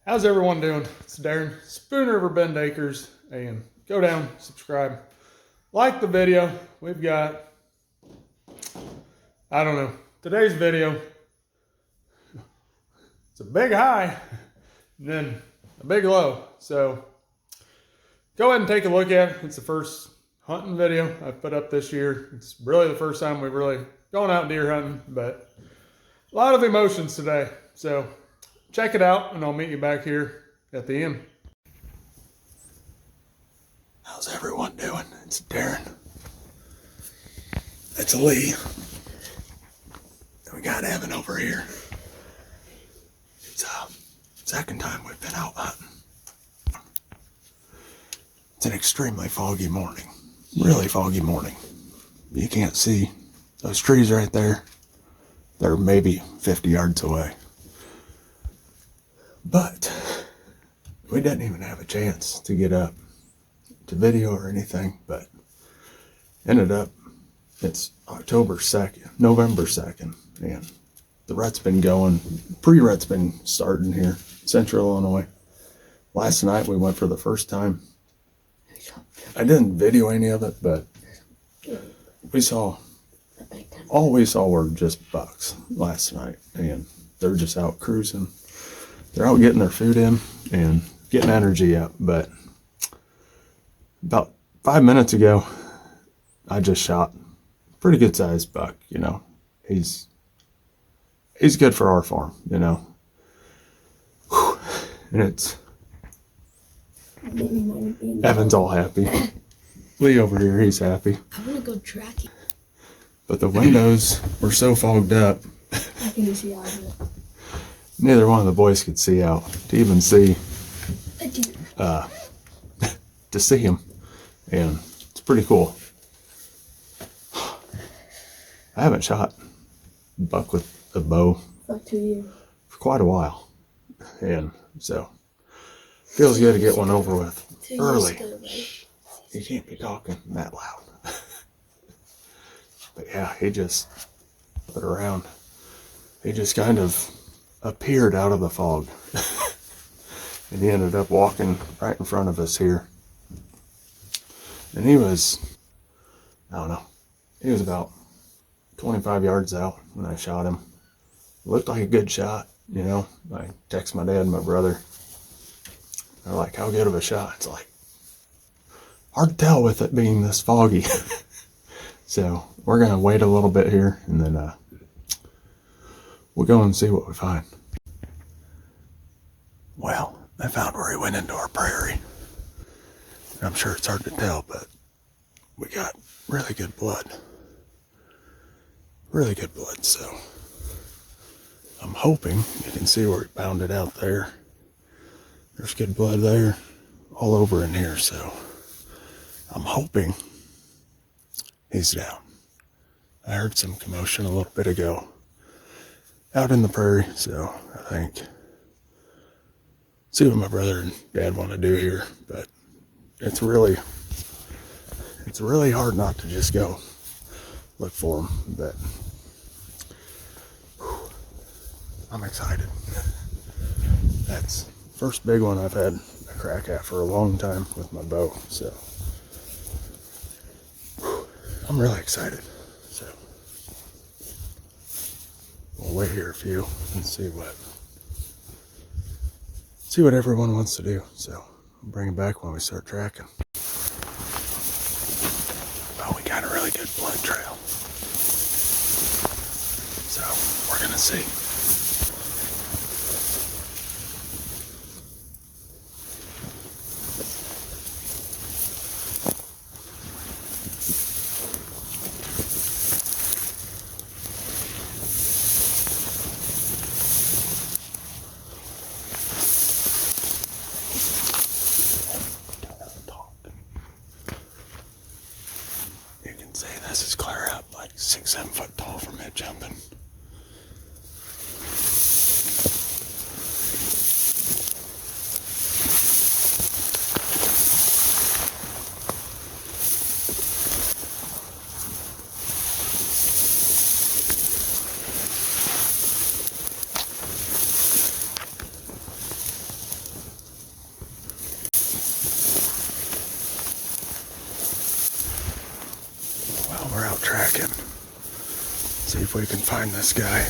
How's everyone doing? It's Darren, Spoon River Bend Acres, and go down, subscribe, like the video. We've got, I don't know, today's video, it's a big high, and then a big low. So go ahead and take a look at it. It's the first hunting video I've put up this year. It's really the first time we've really gone out deer hunting, but a lot of emotions today. So check it out, and I'll meet you back here at the end. How's everyone doing? It's Darren. It's Lee. And we got Evan over here. It's second time we've been out hunting. It's an extremely foggy morning. Really foggy morning. You can't see those trees right there. They're maybe 50 yards away. But we didn't even have a chance to get up to video or anything, but ended up, it's November 2nd, and the rut's been going, pre-rut's been starting here, Central Illinois. Last night we went for the first time. I didn't video any of it, but all we saw were just bucks last night, and they're just out cruising. They're out getting their food in and getting energy up. But about 5 minutes ago, I just shot a pretty good sized buck. You know, he's good for our farm. You know, and it's Evan's all happy. Lee over here, he's happy. I want to go tracking. But the windows were so fogged up. I can see out of it. Neither one of the boys could see out to even see, to see him, and it's pretty cool. I haven't shot a buck with a bow For 2 years. for quite a while, and so feels good to get one over with early. You can't be talking that loud. But yeah, he just put around. He just kind of appeared out of the fog. And he ended up walking right in front of us here. And he was, I don't know, he was about 25 yards out when I shot him. Looked like a good shot, you know. I text my dad and my brother. They're like, how good of a shot? It's like, hard to tell with it being this foggy. So we're going to wait a little bit here, and then we'll go and see what we find. Well, I found where he went into our prairie. And I'm sure it's hard to tell, but we got really good blood. Really good blood, so I'm hoping you can see where he pounded out there. There's good blood there, all over in here, so I'm hoping he's down. I heard some commotion a little bit ago out in the prairie, so I think, see what my brother and dad want to do here, but it's really hard not to just go look for him, but I'm excited. That's the first big one I've had a crack at for a long time with my bow, so I'm really excited. So we'll wait here a few and see what everyone wants to do. So I'll bring it back when we start tracking. Oh, we got a really good blood trail. So we're gonna see. Say this is clear up like 6-7 foot tall from mid jumping. See if we can find this guy.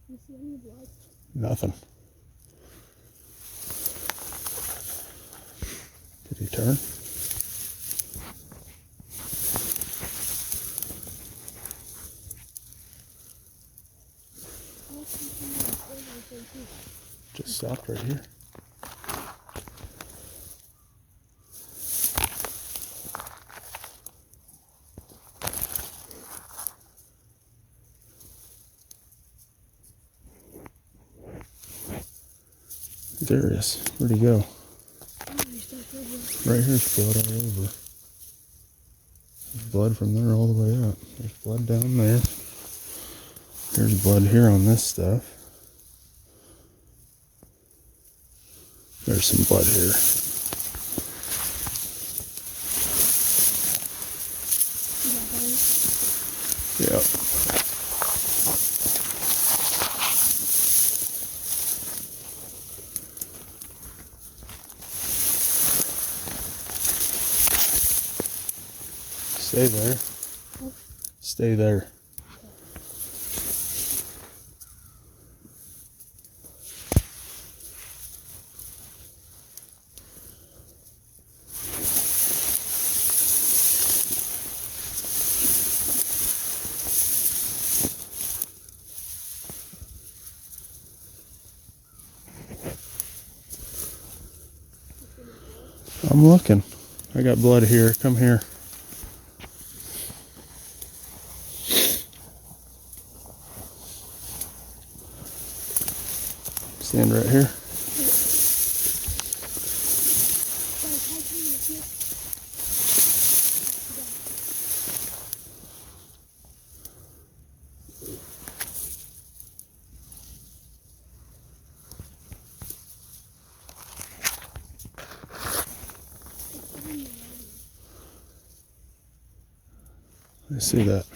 You see any blood? Nothing. Did he turn? Just stopped right here. There it is. Where'd he go? Right here's blood all over. There's blood from there all the way up. There's blood down there. There's blood here on this stuff. There's some blood here. Yep. Stay there. Stay there. I'm looking. I got blood here. Come here. Stand right here. I see that.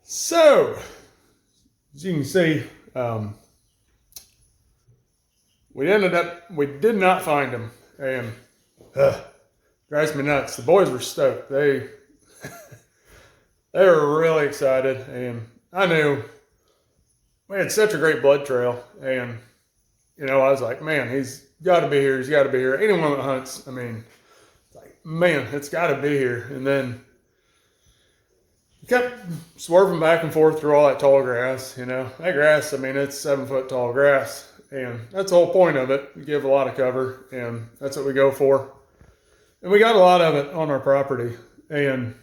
So, as you can see, we did not find him, and drives me nuts. The boys were stoked. They were really excited, and I knew we had such a great blood trail, and I was like, man, he's got to be here. He's got to be here. Anyone that hunts, I mean, it's like, man, it's got to be here. And then he kept swerving back and forth through all that tall grass. That grass, I mean, it's 7 foot tall grass. And that's the whole point of it. We give a lot of cover, and that's what we go for. And we got a lot of it on our property. And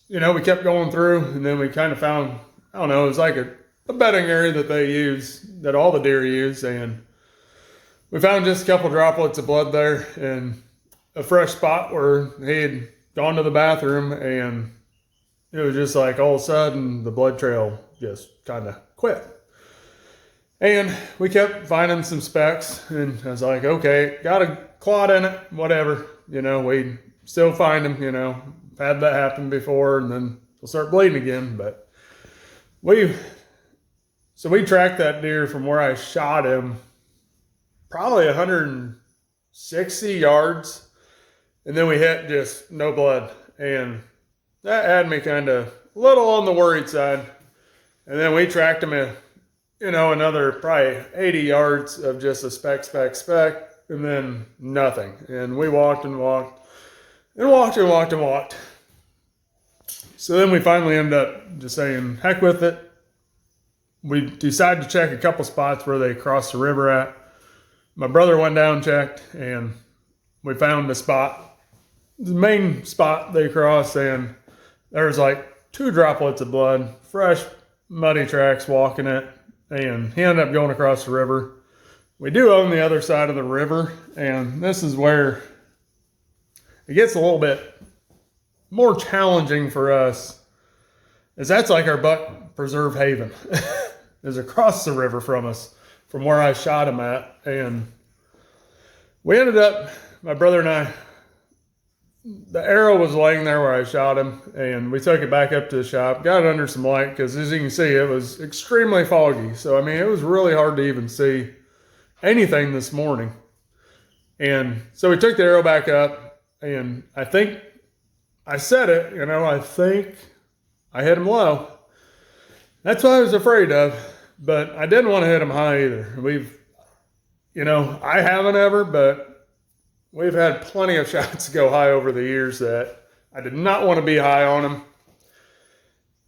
you know, we kept going through, and then we kind of found, I don't know, it was like a bedding area that they use, that all the deer use, and we found just a couple droplets of blood there and a fresh spot where he had gone to the bathroom, and it was just like all of a sudden the blood trail just kind of quit. And we kept finding some specks, and I was like, okay, got a clot in it, whatever. You know, we still find them, you know, had that happen before, and then we'll start bleeding again. But we tracked that deer from where I shot him, probably 160 yards, and then we hit just no blood. And that had me kind of a little on the worried side. And then we tracked him you know, another probably 80 yards of just a speck, and then nothing. And we walked and walked and walked and walked and walked. So then we finally ended up just saying, heck with it. We decided to check a couple spots where they crossed the river at. My brother went down and checked, and we found the spot, the main spot they crossed, and there's like 2 droplets of blood, fresh, muddy tracks walking it. And he ended up going across the river. We do own the other side of the river, and this is where it gets a little bit more challenging for us, is that's like our buck preserve haven is across the river from us, from where I shot him at. And we ended up, my brother and I, the arrow was laying there where I shot him, and we took it back up to the shop, got it under some light, because as you can see, it was extremely foggy. So, I mean, it was really hard to even see anything this morning. And so we took the arrow back up, and I think I said it, you know, I think I hit him low. That's what I was afraid of, but I didn't want to hit him high either. You know, I haven't ever, but we've had plenty of shots go high over the years that I did not want to be high on them.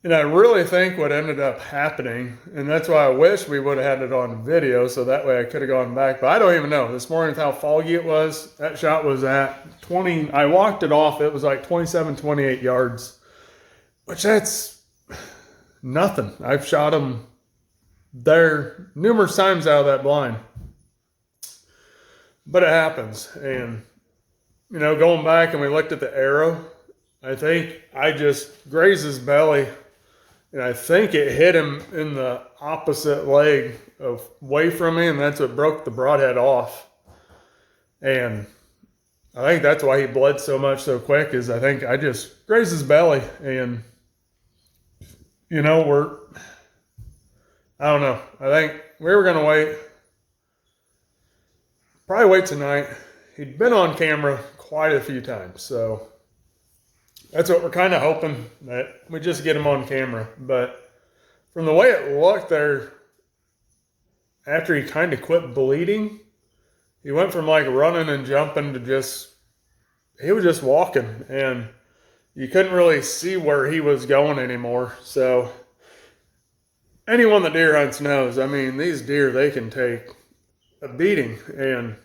And I really think what ended up happening, and that's why I wish we would have had it on video, so that way I could have gone back. But I don't even know. This morning with how foggy it was, that shot was at 20. I walked it off. It was like 27, 28 yards, which that's nothing. I've shot them there numerous times out of that blind. But it happens. And, you know, going back and we looked at the arrow, I think I just grazed his belly, and I think it hit him in the opposite leg away from me, and that's what broke the broadhead off. And I think that's why he bled so much so quick, is I think I just grazed his belly. And, you know, I don't know. I think we were going to probably wait tonight. He'd been on camera quite a few times, so that's what we're kind of hoping, that we just get him on camera. But from the way it looked there, after he kind of quit bleeding, he went from like running and jumping to he was just walking, and you couldn't really see where he was going anymore. So anyone that deer hunts knows, I mean, these deer, they can take a beating, and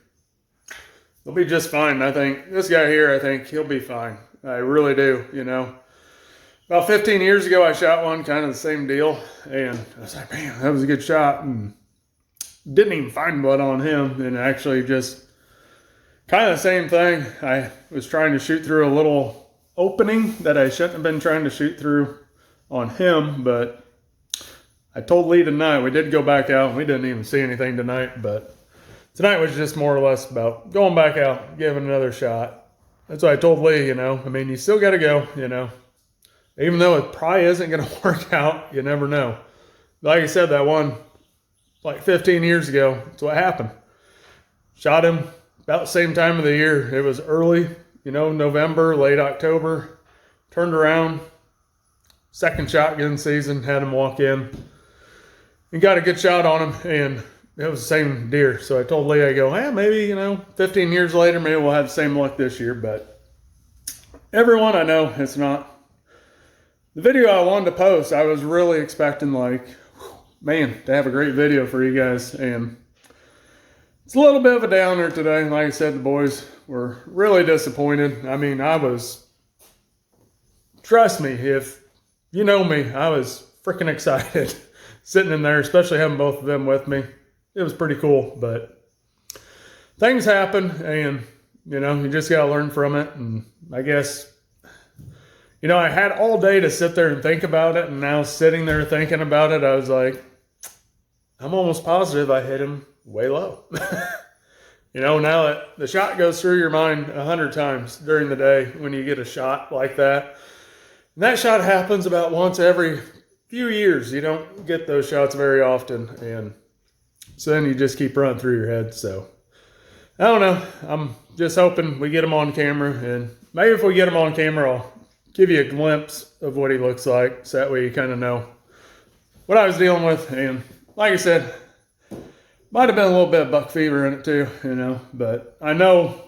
they'll be just fine. I think this guy here, I think he'll be fine. I really do, you know. About 15 years ago, I shot one, kind of the same deal, and I was like, man, that was a good shot, and didn't even find blood on him, and actually just kind of the same thing. I was trying to shoot through a little opening that I shouldn't have been trying to shoot through on him, but I told Lee tonight, we did go back out, and we didn't even see anything tonight, but tonight was just more or less about going back out, giving another shot. That's what I told Lee, you know. I mean, you still got to go, you know. Even though it probably isn't going to work out, you never know. Like I said, that one, like 15 years ago, that's what happened. Shot him about the same time of the year. It was early, you know, November, late October. Turned around, second shotgun season, had him walk in, and got a good shot on him, and it was the same deer. So I told Lee, I go, maybe, you know, 15 years later, maybe we'll have the same luck this year. But everyone, I know it's not. The video I wanted to post, I was really expecting, like, man, to have a great video for you guys. And it's a little bit of a downer today. Like I said, the boys were really disappointed. I mean, I was trust me, if you know me, I was freaking excited sitting in there, especially having both of them with me. It was pretty cool, but things happen, and you just got to learn from it. And I guess, I had all day to sit there and think about it, and now sitting there thinking about it, I was like, I'm almost positive I hit him way low. Now that the shot goes through your mind 100 times during the day when you get a shot like that. And that shot happens about once every few years. You don't get those shots very often, and so then you just keep running through your head. So I don't know. I'm just hoping we get him on camera, and maybe if we get him on camera, I'll give you a glimpse of what he looks like, so that way you kind of know what I was dealing with. And like I said, might have been a little bit of buck fever in it too, but I know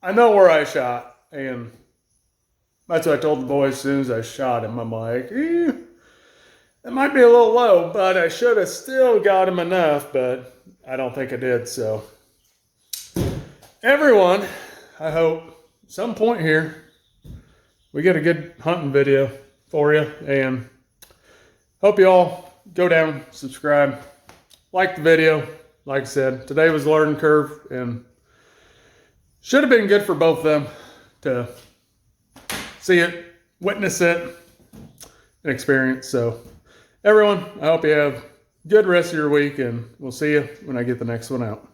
where I shot, and that's what I told the boys as soon as I shot him. I'm like, it might be a little low, but I should have still got him enough, but I don't think I did. So everyone, I hope some point here we get a good hunting video for you, and hope you all go down, subscribe, like the video. Like I said, today was a learning curve, and should have been good for both of them to see it, witness it, and experience. So everyone, I hope you have a good rest of your week, and we'll see you when I get the next one out.